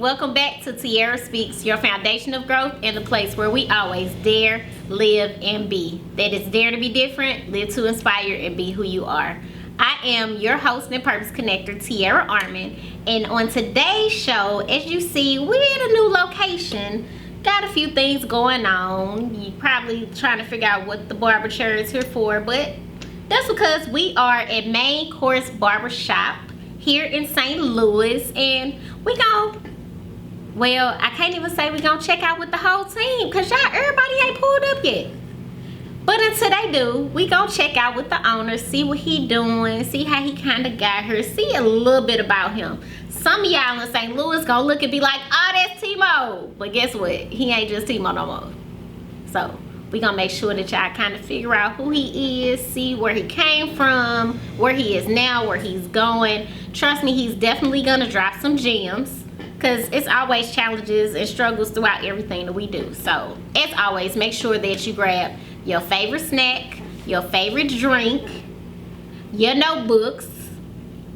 welcome back to Tiara Speaks, your foundation of growth and the place where we always dare, live, and be. That is dare to be different, live to inspire, and be who you are. I am your host and purpose connector, Tiara Armin, and on today's show, as you see, we're at a new location. Got a few things going on. You probably trying to figure out what the barber chair is here for, but that's because we are at Main Coarse Barbershop here in St. Louis, and we well, I can't even say we gonna check out with the whole team because everybody ain't pulled up yet. But until they do, we gonna check out with the owner, see what he doing, see how he kind of got here, see a little bit about him. Some of y'all in St. Louis gonna look and be like, oh, that's Timo. But guess what? He ain't just Timo no more. So we gonna make sure that y'all kind of figure out who he is, see where he came from, where he is now, where he's going. Trust me, he's definitely gonna drop some gems, because it's always challenges and struggles throughout everything that we do. So as always, make sure that you grab your favorite snack, your favorite drink, your notebooks,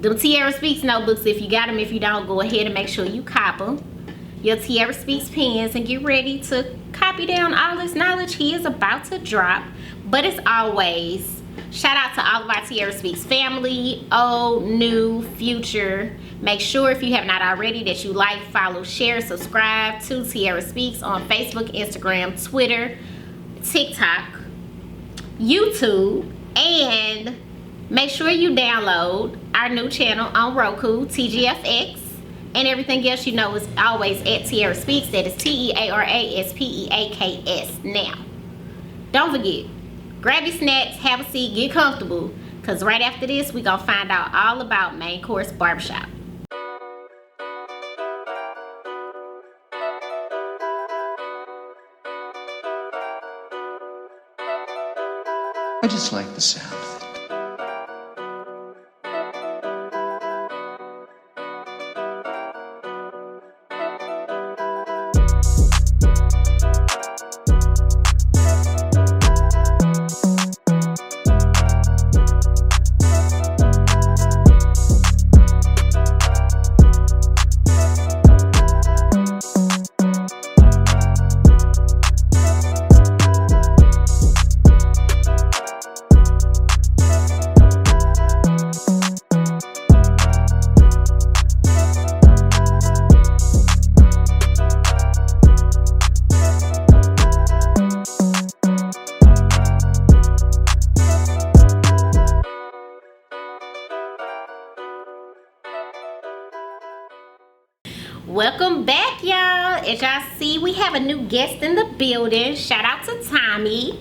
them Tiara Speaks notebooks. If you got them, if you don't, go ahead and make sure you cop them. Your Tiara Speaks pens, and get ready to copy down all this knowledge he is about to drop. But as always, shout out to all of our Tiara Speaks family, old, new, future. Make sure if you have not already that you like, follow, share, subscribe to Tiara Speaks on Facebook, Instagram, Twitter, TikTok, YouTube, and make sure you download our new channel on Roku, TGFX. And everything else you know is always at Tiara Speaks. That is TEARASPEAKS. Now, don't forget, grab your snacks, have a seat, get comfortable, because right after this, we're going to find out all about Main Coarse Barbershop. I just like the sound of it. Welcome back, y'all. As y'all see, we have a new guest in the building. Shout out to Tommy.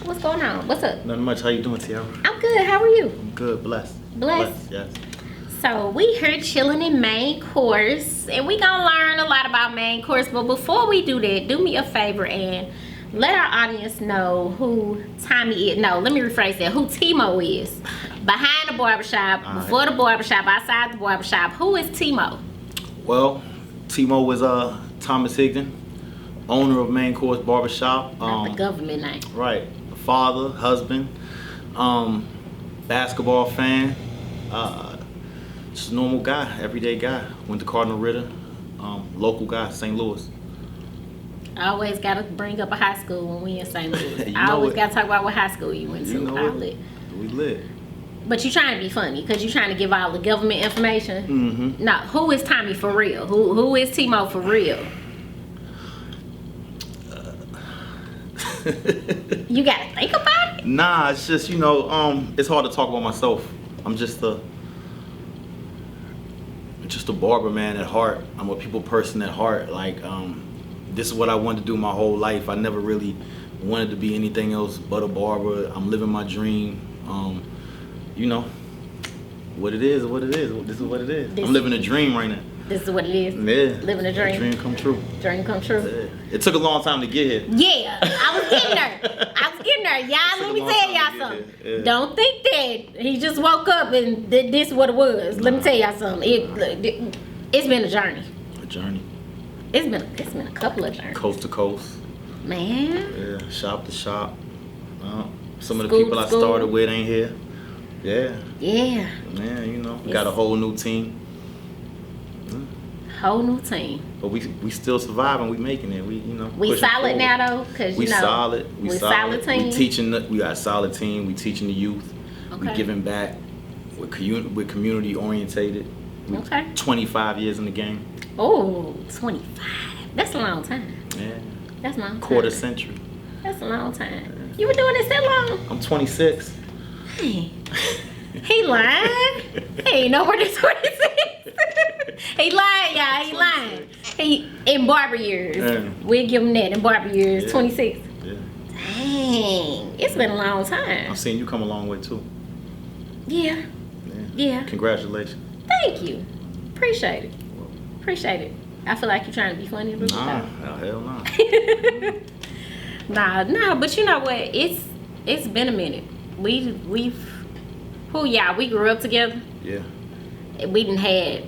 What's going on? What's up? Nothing much. How you doing, Tiara? I'm good. How are you? I'm good. Blessed. Blessed? Yes. So we here chilling in Main Course, and we gonna learn a lot about Main Course. But before we do that, do me a favor and let our audience know who Tommy is. No, let me rephrase that. Who Timo is. Behind the barbershop, before the barbershop, outside the barbershop. Who is Timo? Well, Timo is Thomas Higdon, owner of Main Coarse Barbershop. Not the government name. Right. Father, husband, basketball fan, just a normal guy, everyday guy. Went to Cardinal Ritter, local guy, St. Louis. I always got to bring up a high school when we in St. Louis. You I always it. got to talk about what high school you went to. You know it. We lit. But you trying to be funny because you trying to give all the government information. Mm-hmm. No, who is Tommy for real? Who is Timo for real? You got to think about it? Nah, it's just, it's hard to talk about myself. I'm just a barber man at heart. I'm a people person at heart. Like, this is what I wanted to do my whole life. I never really wanted to be anything else but a barber. I'm living my dream. What it is, what it is. This is what it is. I'm living a dream right now. This is what it is? Yeah. Living a dream? Dream come true. Dream come true. Yeah. It took a long time to get here. Yeah, I was getting there. Y'all, let me tell y'all something. Yeah. Don't think that he just woke up and this is what it was. Let me tell y'all something. It's been a journey. A journey. It's been a couple of journeys. Coast to coast. Man. Yeah, shop to shop. Some of the people I started with ain't here. Yeah. Yeah. Man, got a whole new team. Whole new team. But we still surviving. We making it. We We pushing solid forward. now though, cause We solid. we solid team. We teaching. We got a solid team. We teaching the youth. We Okay. giving back. We're community orientated. We Okay. 25 years in the game. Oh, 25. That's a long time. Yeah. That's a long time. Quarter century. That's a long time. You were doing this that long? I'm 26. Hey. He lying. He ain't nowhere to 26. He lying, y'all. He lying. He in barber years. Yeah. We'll give him that in barber years. Yeah. 26. Yeah. Dang. It's been a long time. I've seen you come a long way too. Yeah. Yeah. Congratulations. Thank you. Appreciate it. Appreciate it. I feel like you're trying to be funny a little Nah, bit. hell no. Nah, but you know what? It's been a minute. We grew up together. Yeah. We done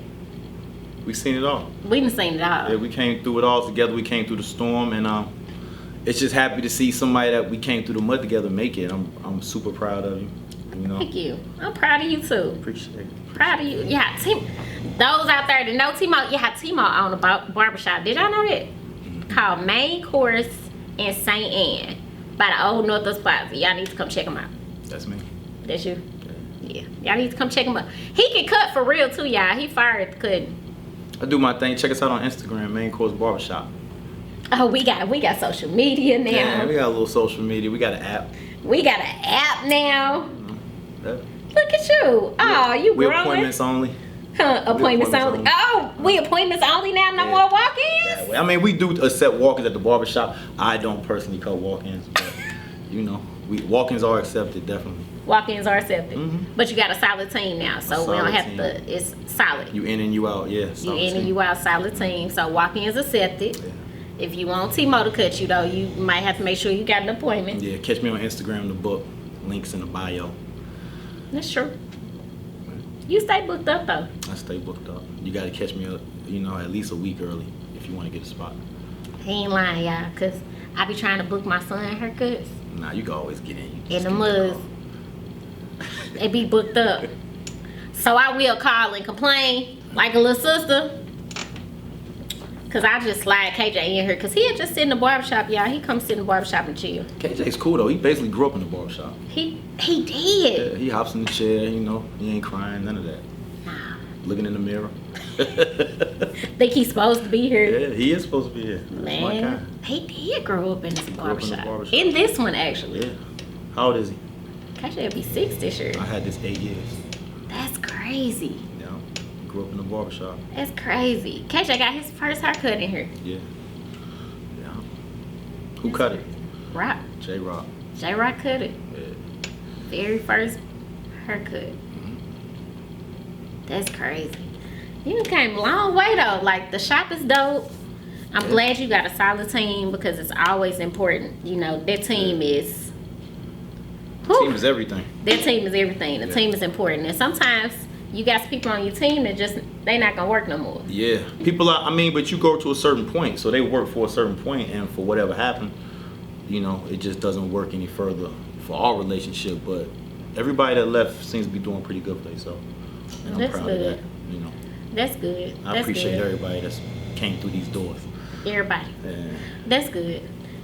We seen it all. seen it all. Yeah, we came through it all together. We came through the storm, and it's just happy to see somebody that we came through the mud together make it. I'm super proud of you. You know. Thank you. I'm proud of you too. Appreciate it. Proud of you. Yeah, those out there that know Timo, Timo own a barbershop. Did y'all know that? Called Main Course in St. Anne by the old Northwest Plaza. Y'all need to come check him out. That's me. That's you? Yeah. Y'all need to come check him out. He can cut for real too, y'all. He fired the cutting. I do my thing. Check us out on Instagram, Main Coarse Barbershop. Oh, we got social media now. Yeah, we got a little social media. We got an app. We got an app now. Yeah. Look at you. Oh, you We're growing. appointments only. Huh, appointments appointments only. only. Oh, we appointments only now. No Yeah. more walk-ins. That way. I mean, we do accept walk-ins at the barbershop. I don't personally cut walk-ins, but walk-ins are accepted definitely. Walk-ins are accepted. Mhm. But you got a solid team now, so we don't solid have team. to. It's solid. You in and you out, yeah. You solid in and team. you out, solid team. So walk-ins accepted. Yeah. If you want Timo to cut you though, you might have to make sure you got an appointment. Yeah, catch me on Instagram, the book. Links in the bio. That's true. You stay booked up though. I stay booked up. You gotta catch me, at least a week early if you want to get a spot. He ain't lying, y'all, cause I be trying to book my son haircuts. Nah, you can always get in. You In just the give me a muds. call. They be booked up. So I will call and complain like a little sister. Cause I just slide KJ in here. Cause he'll just sit in the barbershop, y'all. He come sit in the barbershop and chill. KJ's cool though. He basically grew up in the barbershop. He Yeah, did. he hops in the chair, he ain't crying, none of that. Nah. Looking in the mirror. Think he's supposed to be here. Yeah, he is supposed to be here. That's my guy. Man, he did grow up in this grew up in the barbershop. barbershop. In this one, actually. Yeah. How old is he? KJ will be 6 this year. I had this 8 years. That's crazy. Yeah. Grew up in the barbershop. That's crazy. KJ got his first haircut in here. Yeah. Yeah. Who cut it? Rock. J-Rock. J-Rock cut it. Yeah. Very first haircut. That's crazy. You came a long way though. Like the shop is dope. I'm glad you got a solid team because it's always important. That team is. Team is everything. That team is everything. The Yeah. team is important. And sometimes you got some people on your team that they not gonna work no more. Yeah. People are, but you go to a certain point. So they work for a certain point, and for whatever happened, it just doesn't work any further for our relationship. But everybody that left seems to be doing pretty good for themselves. And I'm That's proud good. of that. That's good. I That's appreciate good. everybody that's came through these doors. Everybody. Yeah. That's good.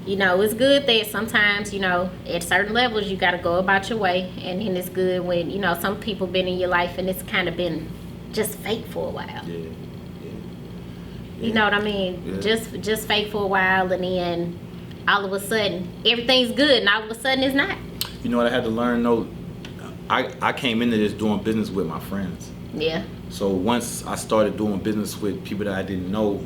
It's good that sometimes, at certain levels you got to go about your way. And then it's good when, some people been in your life and it's kind of been just fake for a while. Yeah. You know what I mean? Yeah. Just fake for a while and then all of a sudden everything's good and all of a sudden it's not. You know what I had to learn though? I came into this doing business with my friends. Yeah. So once I started doing business with people that I didn't know,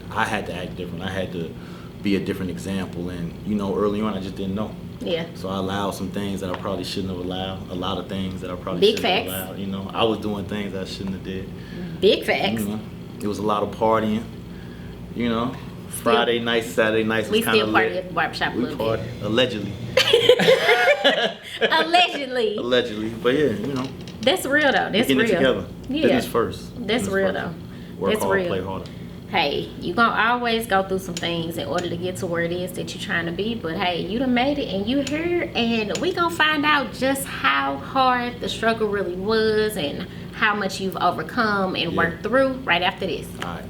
I had to act different. I had to be a different example. And, early on I just didn't know. Yeah. So I allowed some things that I probably shouldn't have allowed. A lot of things that I probably Big shouldn't facts. have allowed. I was doing things I shouldn't have did. Big facts. It was a lot of partying. Friday nights, Saturday nights was We kind still of party lit. at the barbershop a We little party, allegedly. bit. Allegedly. Allegedly. But yeah, That's real though. That's getting real. it together. Yeah. Business first. That's Business real first. though. Work That's hard, real. play harder. hey, you gonna always go through some things in order to get to where it is that you're trying to be. But hey, you done made it and you here, and we gonna find out just how hard the struggle really was and how much you've overcome and worked through right after this. All right.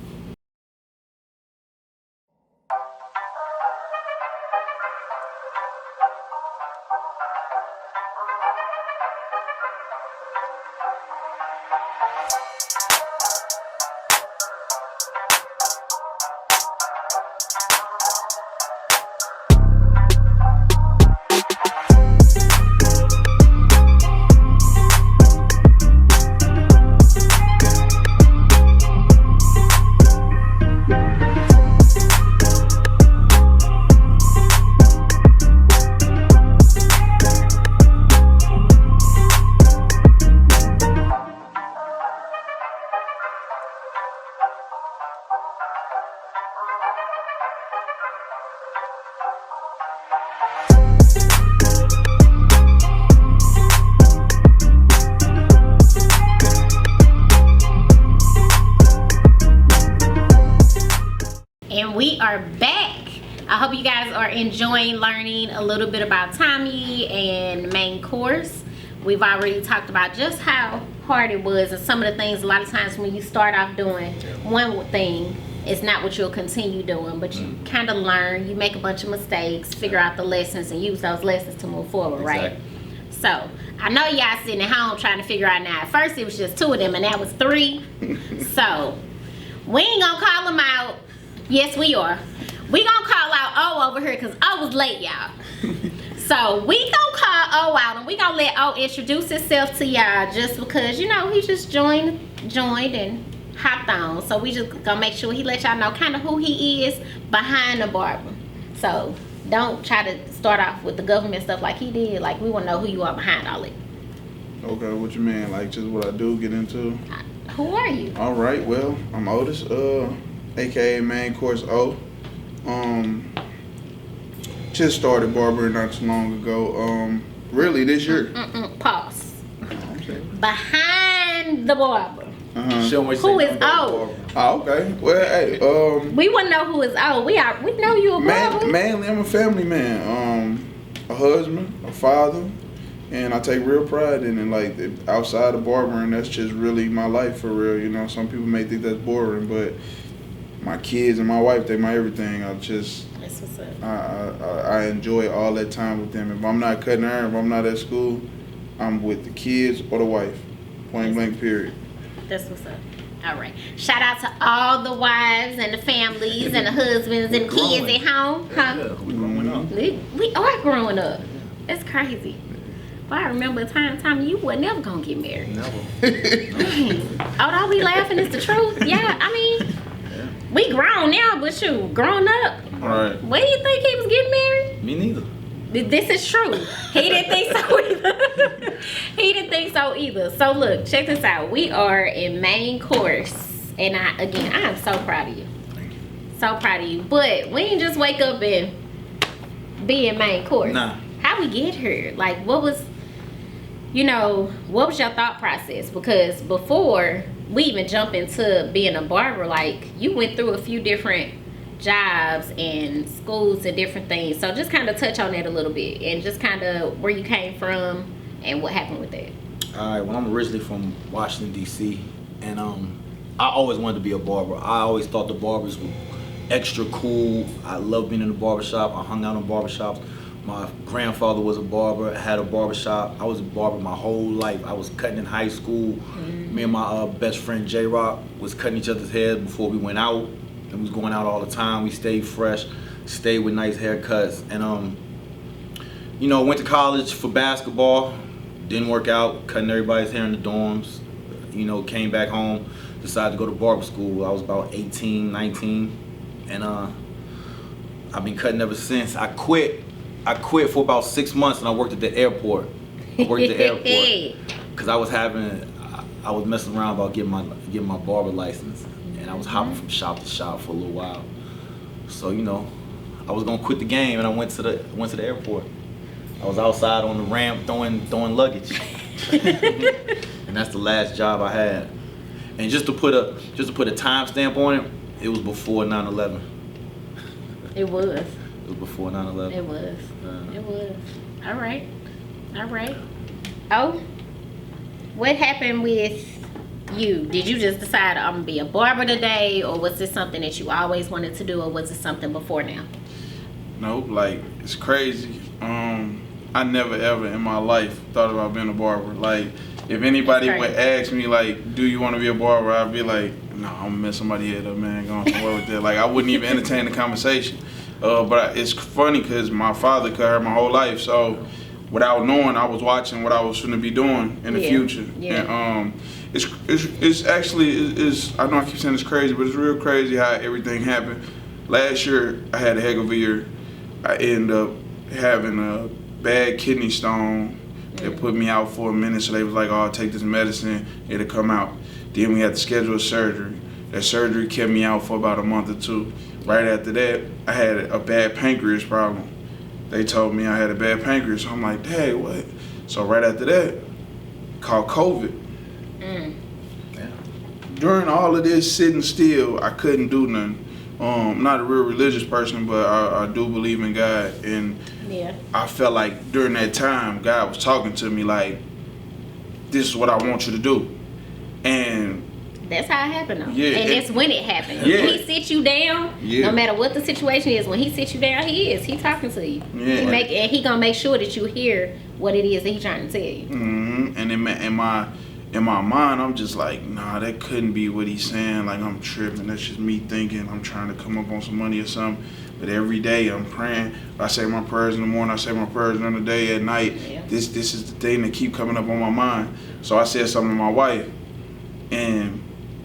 And we are back. I hope you guys are enjoying learning a little bit about Tommy and main course. We've already talked about just how hard it was and some of the things. A lot of times when you start off doing one thing, it's not what you'll continue doing, but you kind of learn, you make a bunch of mistakes, figure out the lessons, and use those lessons to move forward, right? So I know y'all sitting at home trying to figure out now. At first it was just 2 of them and that was 3. So we ain't gonna call them out. Yes, we are. We gonna call out O over here because O was late, y'all. So we gonna call O out and we gonna let O introduce himself to y'all, just because, you know, he just joined and hopped on. So we just gonna make sure he let y'all know kind of who he is behind the barber. So don't try to start off with the government stuff like he did. Like, we wanna know who you are behind all it. Okay, what you mean? Like, just what I do, get into? Who are you? All right, well, I'm Otis, aka Main Course O. Just started barbering not too long ago. Really this year. Pause. Behind the barber. Who is O? Oh, okay. Well, hey, we wouldn't know who is O. We know you a barber. Mainly, I'm a family man. A husband, a father, and I take real pride in it. Like, outside of barbering, that's just really my life for real. You know, some people may think that's boring, but my kids and my wife, they my everything. That's what's up. I enjoy all that time with them. If I'm not cutting hair, if I'm not at school, I'm with the kids or the wife. Point blank, period. That's what's up. All right. Shout out to all the wives and the families and the husbands and the kids at home. Yeah, we growing up. We are growing up. That's crazy. Well, I remember a time, Tommy, you were never gonna get married. Never. Although we laughing, it's the truth. Yeah, I mean, we grown now, but shoot, grown up. All right. Where do you think he was getting married? Me neither. This is true. He didn't think so either. He didn't think so either. So look, check this out. We are in main course, and I am so proud of you. So proud of you. But we didn't just wake up and be in main course. Nah. How we get here? Like, what was your thought process? Because before we even jump into being a barber, like, you went through a few different jobs and schools and different things. So just kind of touch on that a little bit and just kind of where you came from and what happened with that. All right, well, I'm originally from Washington, D.C., and I always wanted to be a barber. I always thought the barbers were extra cool. I loved being in the barbershop. I hung out in barbershops. My grandfather was a barber, had a barbershop. I was a barber my whole life. I was cutting in high school. Me and my best friend J-Rock was cutting each other's hair before we went out. And we was going out all the time. We stayed fresh, stayed with nice haircuts. And, went to college for basketball. Didn't work out, cutting everybody's hair in the dorms. Came back home, decided to go to barber school. I was about 18, 19. And I've been cutting ever since. I quit for about 6 months and I worked at the airport. Because I was messing around about getting my barber license. And I was hopping from shop to shop for a little while. So, I was gonna quit the game and I went to the airport. I was outside on the ramp throwing luggage. And that's the last job I had. And just to put a timestamp on it, It was before 9/11. It was. It was before 9/11. It was. It was. All right. All right. Oh, what happened with you? Did you just decide I'm gonna be a barber today, or was this something that you always wanted to do, or was it something before now? Nope, like, it's crazy. I never ever in my life thought about being a barber. Like, if anybody would ask me, like, do you want to be a barber? I'd be like, no, I'm gonna mess somebody head up, man. Going somewhere with that. Like, I wouldn't even entertain the conversation. But it's funny because my father cut hair my whole life, so without knowing, I was watching what I was going to be doing in the future. Yeah. And it's actually I know I keep saying it's crazy, but it's real crazy how everything happened. Last year, I had a heck of a year. I ended up having a bad kidney stone that put me out for a minute. So they was like, "Oh, take this medicine, it'll come out." Then we had to schedule a surgery. That surgery kept me out for about a month or two. Right after that, I had a bad pancreas problem. They told me I had a bad pancreas. So I'm like, "Dang, what?" So right after that, called COVID. During all of this sitting still, I couldn't do nothing. I'm not a real religious person, but I do believe in God, and I felt like during that time, God was talking to me like, "This is what I want you to do," and that's how it happened, though. Yeah, and that's when it happened. Yeah. When he sits you down, no matter what the situation is, when he sits you down, he's talking to you. Yeah. And he gonna make sure that you hear what it is that he's trying to tell you. Mm-hmm. And in my mind, I'm just like, nah, that couldn't be what he's saying. Like, I'm tripping. That's just me thinking. I'm trying to come up on some money or something. But every day I'm praying. I say my prayers in the morning. I say my prayers during the day, at night. Yeah. This is the thing that keep coming up on my mind. So I said something to my wife, and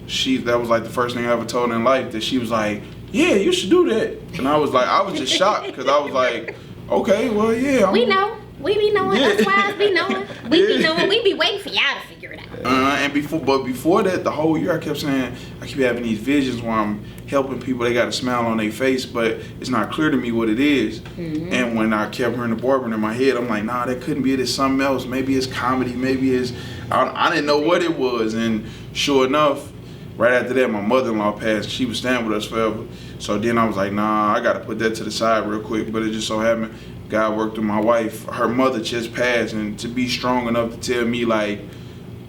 that was like the first thing I ever told her in life. That she was like, "Yeah, you should do that." And I was just shocked because I was like, "Okay, well, yeah." We know. We be knowing. Us wives be knowing. We be knowing. We be waiting for y'all to figure it out. And before that, the whole year I kept saying, I keep having these visions where I'm helping people. They got a smile on their face, but it's not clear to me what it is. Mm-hmm. And when I kept hearing the barber in my head, I'm like, nah, that couldn't be it. It's something else. Maybe it's comedy. Maybe it's I didn't know what it was. And sure enough, right after that, my mother-in-law passed. She was staying with us forever. So then I was like, nah, I got to put that to the side real quick. But it just so happened, God worked with my wife. Her mother just passed. And to be strong enough to tell me, like,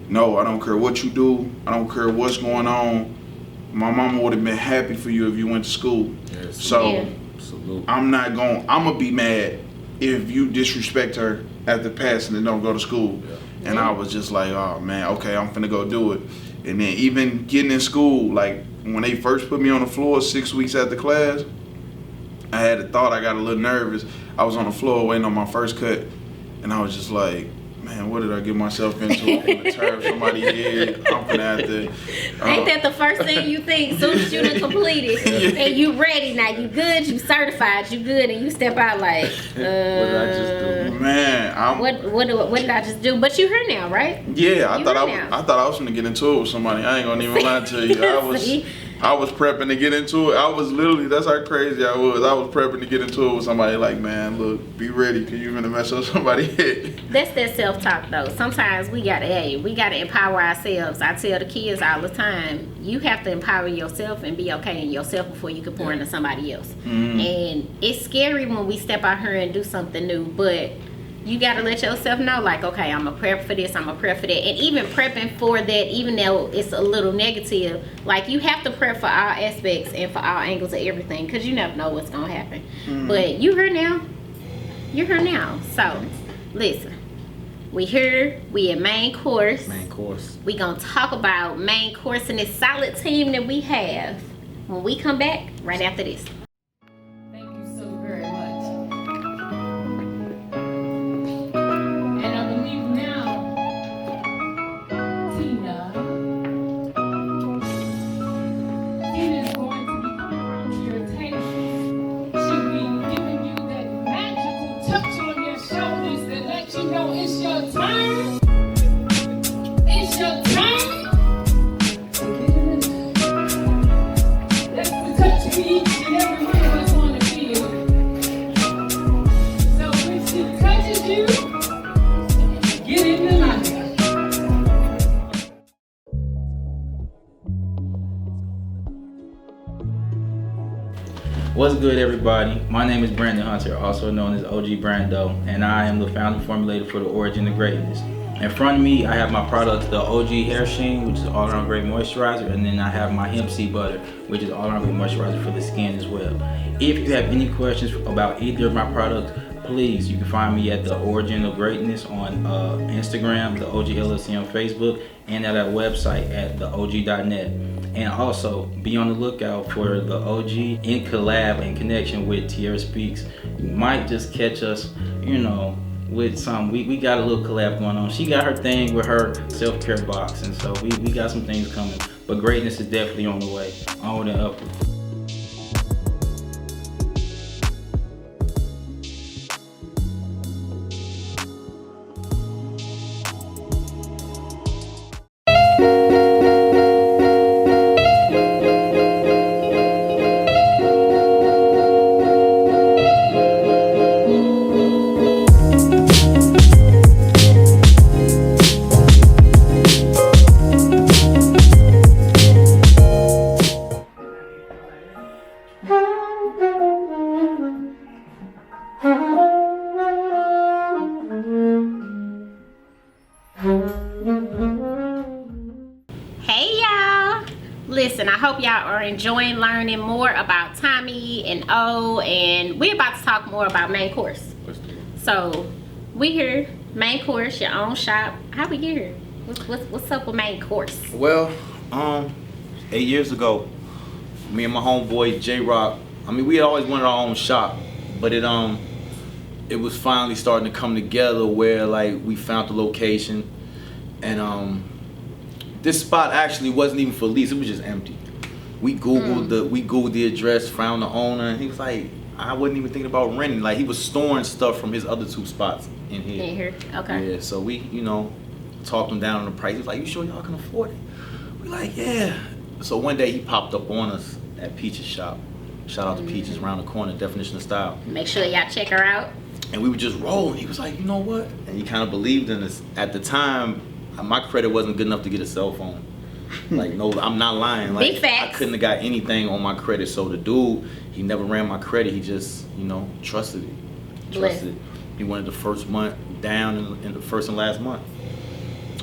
no, I don't care what you do. I don't care what's going on. My mama would have been happy for you if you went to school. Yes. So I'm going to be mad if you disrespect her after passing and don't go to school. Yeah. And I was just like, oh, man, okay, I'm finna go do it. And then even getting in school, like when they first put me on the floor 6 weeks after class, I had a thought. I got a little nervous. I was on the floor waiting on my first cut, and I was just like, man, what did I get myself into? I'm gonna turn somebody's head. I'm gonna have to. Ain't that the first thing you think? Soon as you done completed and you ready now, you good, you certified, you good, and you step out like, what did I just do? Man, what did I just do? But you here now, right? Yeah, I thought I was gonna get into it with somebody. I ain't gonna even lie to you. I was prepping to get into it. I was literally, that's how crazy I was. I was prepping to get into it with somebody like, man, look, be ready, because you're going to mess up somebody's head. That's that self-talk, though. Sometimes we got to empower ourselves. I tell the kids all the time, you have to empower yourself and be okay in yourself before you can pour into somebody else. Mm-hmm. And it's scary when we step out here and do something new, but you got to let yourself know, like, okay, I'm going to prep for this, I'm going to prep for that. And even prepping for that, even though it's a little negative, like, you have to prep for all aspects and for all angles of everything, because you never know what's going to happen. Mm-hmm. But you're here now. So, listen, we here, we in main course. Main course. We going to talk about main course and this solid team that we have when we come back right after this. What's good, everybody? My name is Brandon Hunter, also known as OG Brando, and I am the founding formulator for the Origin of Greatness. In front of me, I have my products, the OG Hair Sheen, which is all-around great moisturizer, and then I have my hemp seed butter, which is all-around great moisturizer for the skin as well. If you have any questions about either of my products, please, you can find me at the Origin of Greatness on Instagram, the OG LLC on Facebook, and at our website at theog.net. And also be on the lookout for the OG in collab and connection with Tierra Speaks. You might just catch us, with some, we got a little collab going on. She got her thing with her self-care box, and so we got some things coming. But greatness is definitely on the way, onward and upward. Hey y'all! Listen, I hope y'all are enjoying learning more about Tommy and O, and we're about to talk more about Main Course. So we here, Main Course, your own shop. How we get here? What's up with Main Course? Well, 8 years ago, me and my homeboy J-Rock, we had always wanted our own shop, but it was finally starting to come together where like we found the location, and this spot actually wasn't even for lease, it was just empty. We Googled the address, found the owner, and he was like, I wasn't even thinking about renting. Like, he was storing stuff from his other two spots in here. In here, okay. Yeah, so we, talked him down on the price. He was like, you sure y'all can afford it? We like, yeah. So one day he popped up on us at Peach's shop. Shout out to Peach's around the corner, Definition of Style. Make sure y'all check her out. And we were just rolling. He was like, you know what? And he kind of believed in us. At the time, my credit wasn't good enough to get a cell phone. Like, no, I'm not lying. Like, Big facts. I couldn't have got anything on my credit. So the dude, he never ran my credit. He just, trusted it. Trusted it. He wanted the first month down in the first and last month.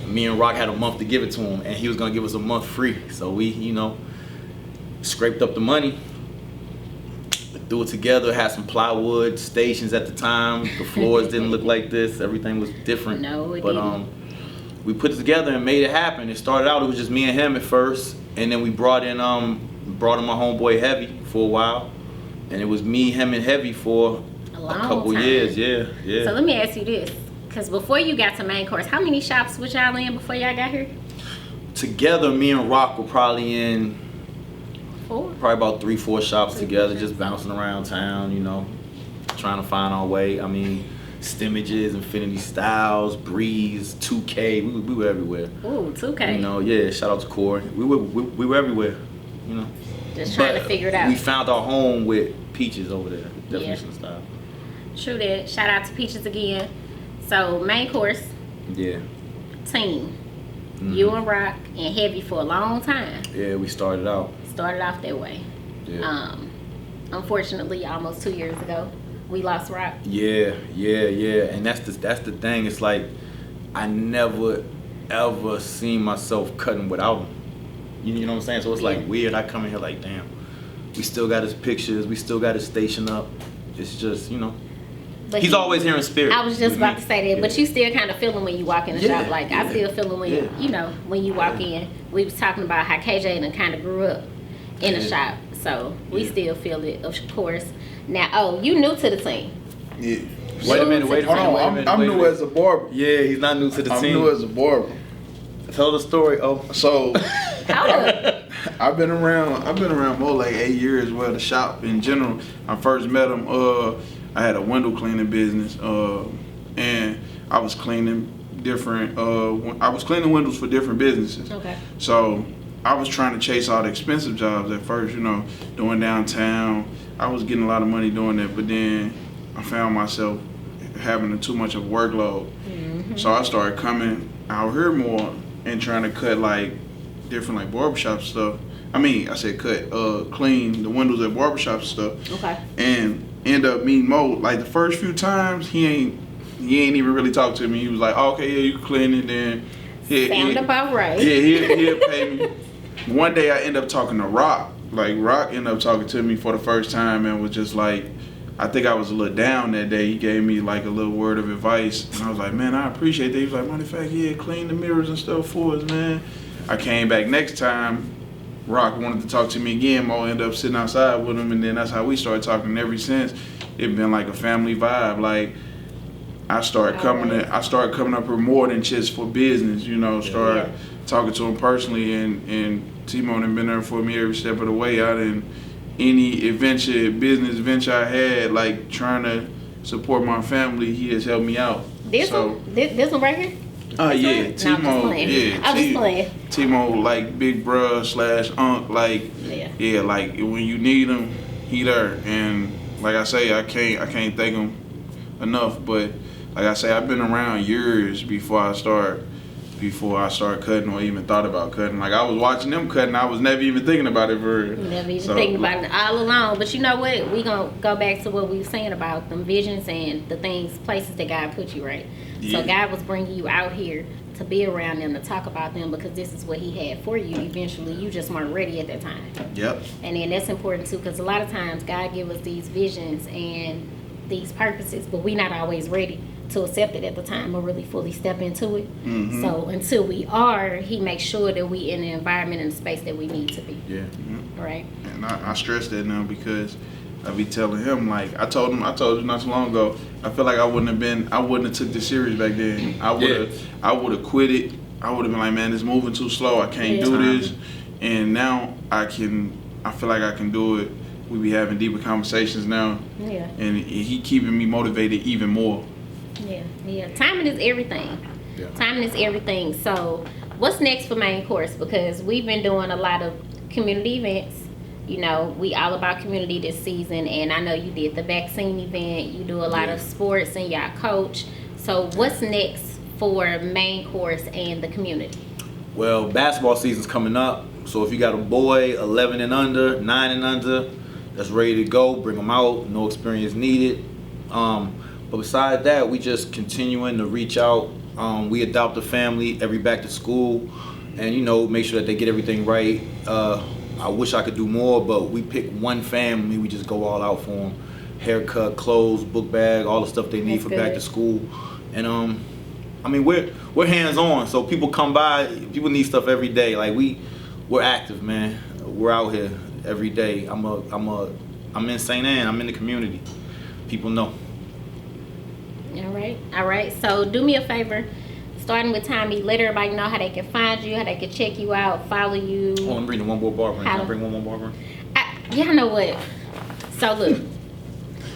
Me and Rock had a month to give it to him, and he was gonna give us a month free. So we, scraped up the money, threw it together, had some plywood stations at the time. The floors didn't look like this. Everything was different. No, it but didn't. we put it together and made it happen. It started out, it was just me and him at first, and then we brought in my homeboy Heavy for a while, and it was me, him, and Heavy for a couple time. years. Yeah. So let me ask you this, because before you got to Main Course, how many shops was y'all in before y'all got here? Together, me and Rock were probably in 4? probably about 3-4 shops together, just bouncing around town, trying to find our way. Stimmages, Infinity Styles, Breeze, 2K, we were everywhere. Ooh, 2K. Shout out to Corey. We were everywhere, Just trying to figure it out. We found our home with Peaches over there, Definition of Style. True that. Shout out to Peaches again. So, Main Course, Yeah. team. You and Rock and Heavy for a long time. Yeah, we started out. Started off that way. Yeah. Unfortunately, almost 2 years ago, we lost Rock. Yeah. And that's the thing. It's like I never ever seen myself cutting without him. You know what I'm saying? So it's like weird. I come in here like, damn, we still got his pictures, we still got his station up. It's just, But he's always here in spirit. I was just about to say that, but you still kind of feel him when you walk in the shop. Like, I still feel him when, when you walk in. We was talking about how KJ and kind of grew up in the shop. So, we still feel it, of course. Now, you new to the team. Yeah. Wait a minute. Hold on, I'm new as a barber. Yeah, he's not new to the team. I'm new as a barber. Tell the story. So I've been around more like 8 years. Well, the shop in general. I first met him. I had a window cleaning business, and I was cleaning different. I was cleaning windows for different businesses. Okay. So I was trying to chase all the expensive jobs at first. Doing downtown. I was getting a lot of money doing that, but then I found myself having too much of a workload. Mm-hmm. So I started coming out here more and trying to cut like different like barbershop stuff. I said cut, clean the windows at barbershops and stuff. Okay. And end up meeting Mo. Like the first few times, he ain't even really talk to me. He was like, oh, okay, yeah, you can clean it. Then Sound about right. Yeah, he'll pay me. One day I end up talking to Rock. Like Rock ended up talking to me for the first time and was just like, I think I was a little down that day. He gave me like a little word of advice, and I was like, man, I appreciate that. He was like, matter of fact, yeah, clean the mirrors and stuff for us, man. I came back next time. Rock wanted to talk to me again. Mo ended up sitting outside with him, and then that's how we started talking. And ever since, it's been like a family vibe. Like I started coming up here more than just for business, you know. Started talking to him personally, and Timo done been there for me every step of the way. Any business venture I had, like trying to support my family, he has helped me out. This one right here? Oh yeah, Right? Timo. No, I'm just playing. Timo, like big bruh / unc, like yeah, like when you need him, he there. And like I say, I can't thank him enough. But like I say, I've been around years before I start cutting or even thought about cutting. Like I was watching them cutting, I was never even thinking about it for real. Never even thinking about it all along. But you know what? We gonna go back to what we were saying about them visions and the places that God put you, right? Yeah. So God was bringing you out here to be around them, to talk about them, because this is what He had for you. Eventually, you just weren't ready at that time. Yep. And then that's important too, because a lot of times God give us these visions and these purposes, but we're not always ready to accept it at the time or really fully step into it. Mm-hmm. So until we are, He makes sure that we in the environment and the space that we need to be. Yeah. Mm-hmm. Right. And I stress that now because I be telling him, like I told you not too long ago, I feel like I wouldn't have took this serious back then. I would have quit it. I would have been like, man, it's moving too slow. I can't do this. And now I feel like I can do it. We be having deeper conversations now. Yeah. And he keeping me motivated even more. Yeah. Timing is everything. Yeah. Timing is everything. So what's next for Main Course? Because we've been doing a lot of community events. You know, we all about community this season, and I know you did the vaccine event. You do a lot of sports and y'all coach. So what's next for Main Course and the community? Well, basketball season's coming up, so if you got a boy 11 and under, 9 and under, that's ready to go, bring them out. No experience needed. But besides that, we just continuing to reach out. We adopt a family every back to school, and make sure that they get everything right. I wish I could do more, but we pick one family. We just go all out for them. Haircut, clothes, book bag, all the stuff they need for back to school. And we're hands on, so people come by. People need stuff every day. Like we're active, man. We're out here every day. I'm in St. Anne. I'm in the community. People know. All right. So do me a favor. Starting with Tommy, let everybody know how they can find you, how they can check you out, follow you. Oh, I'm bringing one more barber. Can I bring one more barber? Y'all know what? So look,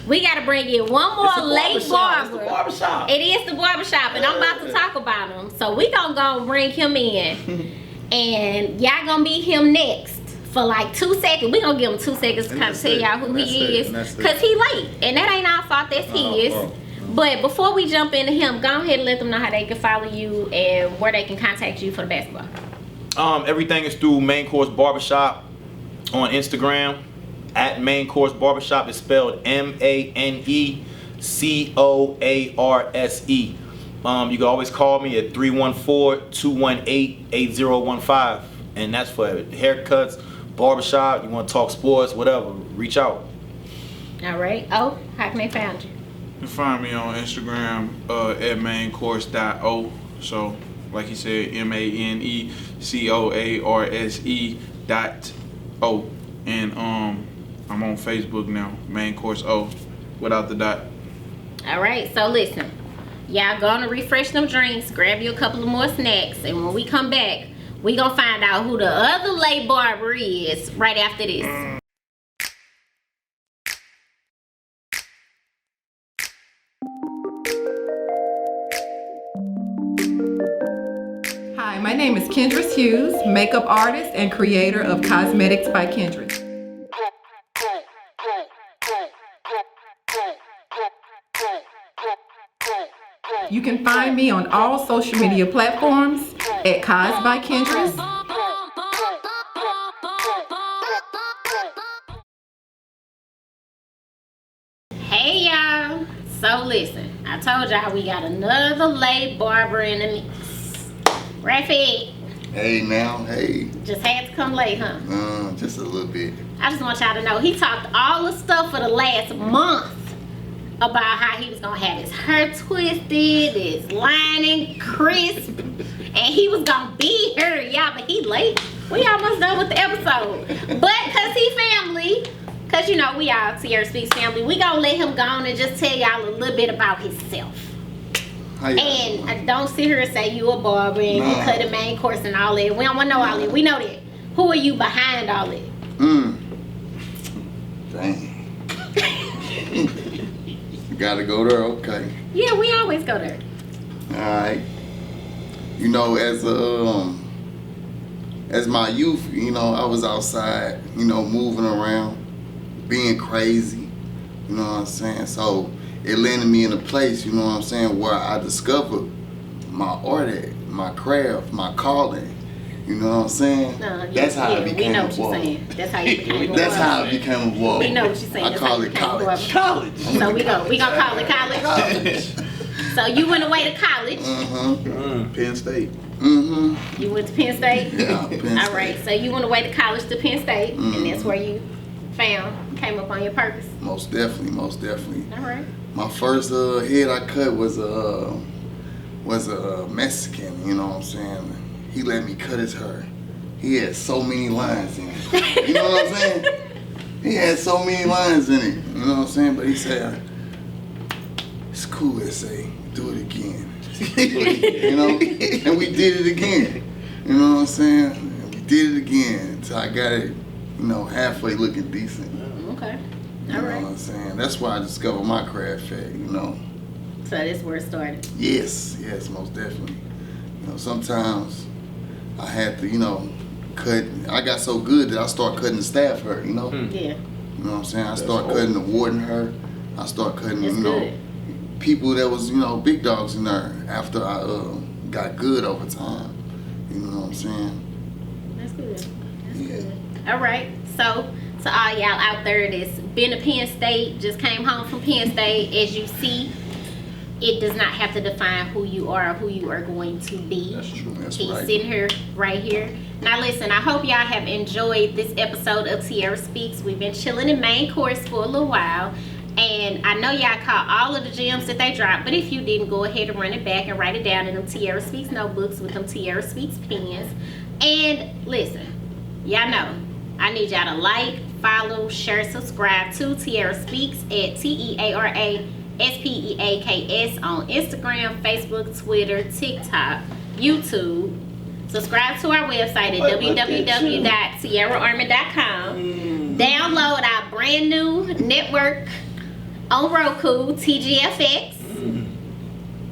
we gotta bring in one more late barber. It's the barbershop. It is the barbershop, and I'm about to talk about him. So we gonna go and bring him in, and y'all gonna meet him next for like 2 seconds. We gonna give him 2 seconds to kind of tell y'all who he is, cause he late, and that ain't our fault. That's his. But before we jump into him, go ahead and let them know how they can follow you and where they can contact you for the basketball. Everything is through Main Course Barbershop on Instagram. At Main Course Barbershop is spelled MANECOARSE. You can always call me at 314-218-8015, and that's for haircuts, barbershop. You want to talk sports, whatever, reach out. All right. Oh, how can they find you? You can find me on Instagram at maincourse.o. So, like he said, MANECOARSE.O. And I'm on Facebook now, Main Course O, without the dot. All right. So listen, y'all gonna refresh them drinks, grab you a couple of more snacks, and when we come back, we gonna find out who the other late barber is right after this. Hi, my name is Kendra Hughes, makeup artist and creator of Cosmetics by Kendra. You can find me on all social media platforms at Cos by Kendra. So listen, I told y'all we got another late barber in the mix. Rafi, Hey now, hey. just had to come late, huh? Just a little bit. I just want y'all to know he talked all the stuff for the last month about how he was gonna have his hair twisted, his lining crisp, and he was gonna be here, y'all. But he late. We almost done with the episode, but cause he family, cause you know we all Tierra Speaks family, we gonna let him go on and just tell y'all a little bit about himself. How y'all And doing? don't sit here and say you a barber and you Nah. cut a main course and all that. We don't want to know all that. We know that. Who are you behind all that? Dang. Gotta go there, okay. Yeah, we always go there. Alright. You know, as my youth, you know, I was outside, you know, moving around, being crazy, you know what I'm saying? So it landed me in a place, you know what I'm saying, where I discovered my art, my craft, my calling. You know what I'm saying? That's how I became we know a what you're barber. saying. That's how you became a That's barber. how I became a barber. We know what you're saying. I That's call how it you became a college. barber. So we gonna call it college. So you went away to college. Penn State. You went to Penn State. Yeah, Penn State. All right. So you went away to college to Penn State, and that's where you came up on your purpose. Most definitely, most definitely. All right. My first head I cut was a Mexican. You know what I'm saying? He let me cut his hair. He had so many lines in it. You know what I'm saying? He had so many lines in it. You know what I'm saying? But he said, "It's cool, S.A. Do it again." You know? And we did it again. You know what I'm saying? And we did it again until I got it, you know, halfway looking decent. Okay. You All know right. what I'm saying? That's where I discovered my craft at, you know. So that's where it started. Yes, most definitely. You know, sometimes I had to, you know, cut. I got so good that I started cutting the staff hair, you know. Yeah. You know what I'm saying? I started cutting the warden hair. I started cutting, That's you know, good. people that was, you know, big dogs in there after I got good over time. You know what I'm saying? That's good. That's Yeah. good. All right. So to all y'all out there that's been to Penn State, just came home from Penn State, as you see, it does not have to define who you are or who you are going to be. That's true. That's He's right. sitting here, right here. Now listen, I hope y'all have enjoyed this episode of Tierra Speaks. We've been chilling in main course for a little while. And I know y'all caught all of the gems that they dropped, but if you didn't, go ahead and run it back and write it down in them Tierra Speaks notebooks with them Tierra Speaks pens. And listen, y'all know, I need y'all to like, follow, share, subscribe to Tierra Speaks at TEARASPEAKS on Instagram, Facebook, Twitter, TikTok, YouTube. Subscribe to our website at www.tierraarmy.com. Download our brand new network on Roku, TGFX.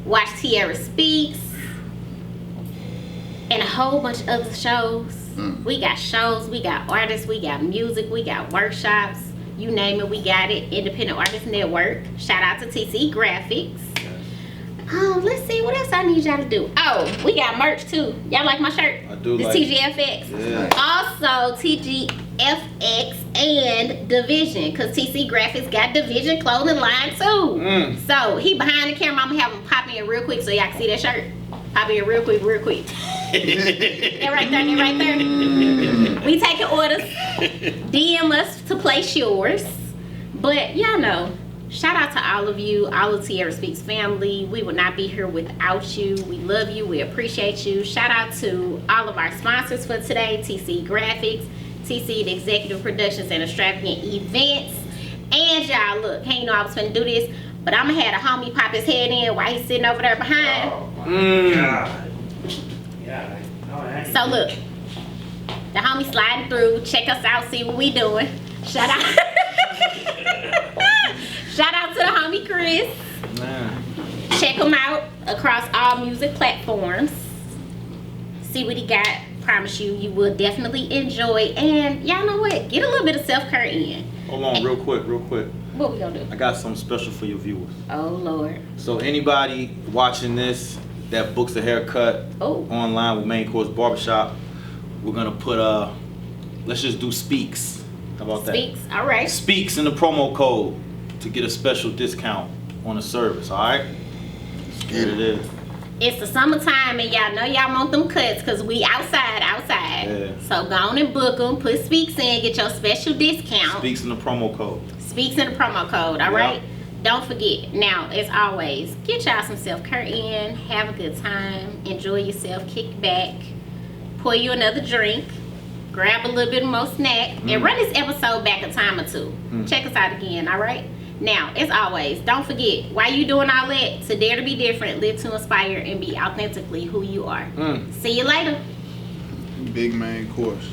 Watch Tierra Speaks and a whole bunch of other shows. We got shows, we got artists, we got music, we got workshops. You name it, we got it. Independent Artist Network. Shout out to TC Graphics. Let's see, what else I need y'all to do? Oh, we got merch too. Y'all like my shirt? I do It's like it. TGFX. Yeah. Also, TGFX and Division, because TC Graphics got Division clothing line too. So, he behind the camera. I'm going to have him pop in real quick so y'all can see that shirt. Pop in real quick, real quick. That right there, that right there. We taking orders. DM us to place yours. But y'all know, shout out to all of you, all of Tierra Speaks family. We would not be here without you. We love you. We appreciate you. Shout out to all of our sponsors for today, TC Graphics, TC the Executive Productions and Extravagant Events. And y'all, look, hey, you know I was finna do this, but I'm gonna have a homie pop his head in while he's sitting over there behind. So look, the homie sliding through. Check us out, see what we doing. Shout out. Shout out to the homie Chris. Check him out across all music platforms. See what he got. Promise you, you will definitely enjoy. And y'all know what? Get a little bit of self-care in. Hold on, real quick. What we gonna do? I got something special for your viewers. Oh Lord. So anybody watching this that books a haircut online with Main Coarse Barbershop, we're gonna put let's just do Speaks. How about that? Speaks. All right. Speaks in the promo code to get a special discount on the service. All right. Here it is. It's the summertime and y'all know y'all want them cuts because we outside. Yeah. So go on and book them. Put Speaks in, get your special discount. Speaks in the promo code. Speaks in the promo code, all right? Don't forget. Now, as always, get y'all some self-care in. Have a good time. Enjoy yourself. Kick back. Pour you another drink. Grab a little bit more snack. And run this episode back a time or two. Check us out again, all right? Now, as always, don't forget, while you doing all that, to dare to be different, live to inspire, and be authentically who you are. See you later. Big man course.